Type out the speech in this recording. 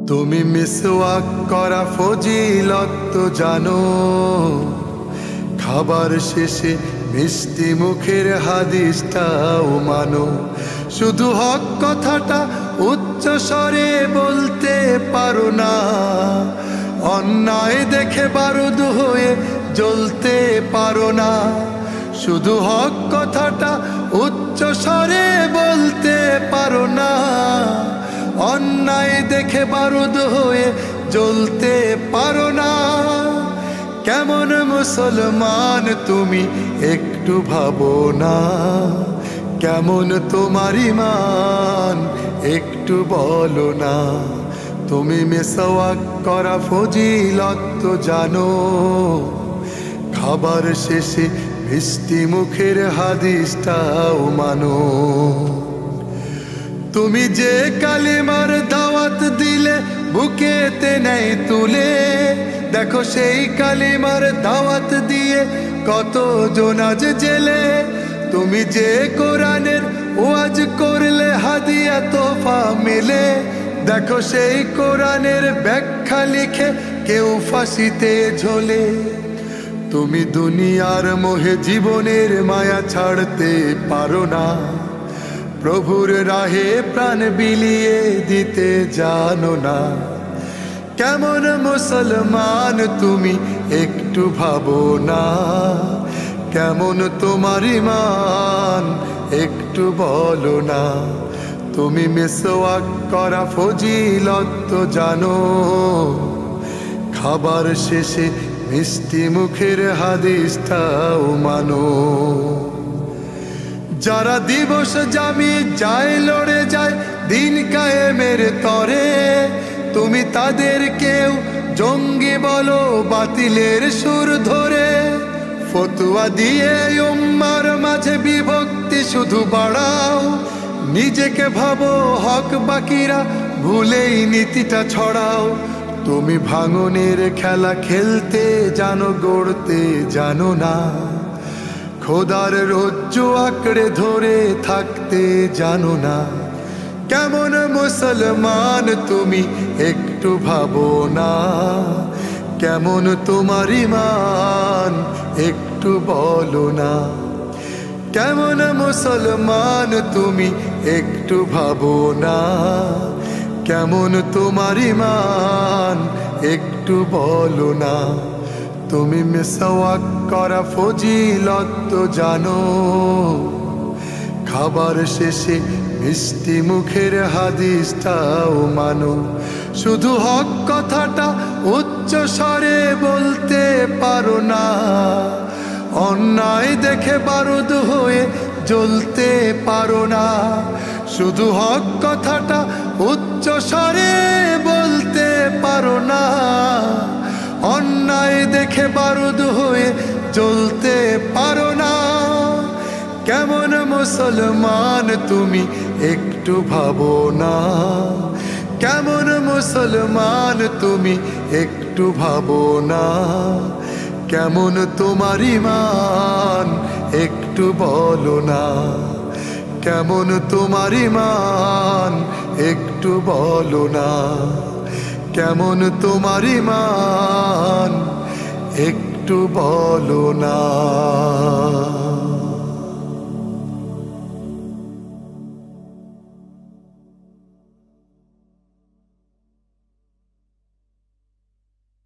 তুমি মিসওয়াক করা ফজিলত তো জানো, খাবার শেষে মিষ্টি মুখের হাদিসটাও মানো। শুধু হক কথাটা উচ্চ স্বরে বলতে পারো না, অন্যায় দেখে বারুদ হয়ে জ্বলতে পারো না। শুধু হক কথাটা উচ্চ স্বরে বলতে পারো না, অন্যায় দেখে বারুদ হয়ে জ্বলতে পারো না। কেমন মুসলমান তুমি একটু ভাবো না, কেমন তোমার ঈমান একটু বলো না। তুমি মিসওয়াক করা ফজিলত তো জানো, খাবার শেষে মিষ্টি মুখের হাদিসটাও মানো। তুমি যে কালিমার দাওয়াত দিলে বুকেতে নেই তুলে, দেখো সেই কালিমার দাওয়াত দিয়ে কত জন আজ জেলে। তুমি যে কোরআনের ওয়াজ করলে হাদিয়া তোফা মিলে, দেখো সেই কোরআনের ব্যাখ্যা লিখে কেউ ফাঁসিতে ঝোলে। তুমি দুনিয়ার মোহে জীবনের মায়া ছাড়তে পারো না, প্রভুর রাহে প্রাণ বিলিয়ে দিতে জানো না। কেমন মুসলমান তুমি একটু ভাবো না, কেমন তোমার ঈমান একটু বলো না। তুমি মিসওয়াক করা ফজিলত তো জানো, খাবার শেষে মিষ্টি মুখের হাদিসটাও মানো। যারা দিবস জামি যায় লড়ে যায় দিন কায়েমের তরে, তুমি তাদের কেউ জঙ্গি বলো বাতিলের সুর ধরে। ফতুয়া দিয়ে উম্মার মাঝে বিভক্তি শুধু বাড়াও, নিজেকে ভাবো হক বাকিরা ভুলেই নীতিটা ছড়াও। তুমি ভাঙনের খেলা খেলতে জানো, গড়তে জানো না। খোদার রজ্জু আঁকড়ে ধরে থাকতে জানো না। কেমন মুসলমান তুমি একটু ভাবো না, কেমন তোমার ঈমান একটু বলো না। কেমন মুসলমান তুমি একটু ভাবো না, কেমন তোমার ঈমান একটু বলো না। তুমি মিসওয়াক করা ফজিলত তো জানো, খাবার শেষে মিষ্টি মুখের হাদিসটাও মানো। শুধু হক কথাটা উচ্চ স্বরে বলতে পারো না, অন্যায় দেখে বারুদ হয়ে জ্বলতে পারো না। শুধু হক কথাটা উচ্চ স্বরে বলতে পারো না, অন্যায় দেখে বারুদ হয়ে জ্বলতে পারো না। কেমন মুসলমান তুমি একটু ভাবো না, কেমন মুসলমান তুমি একটু ভাবো না। কেমন তোমার ঈমান একটু বলো না, কেমন তোমার ঈমান একটু বলো না। কেমন তোমার ঈমান একটু বলো না।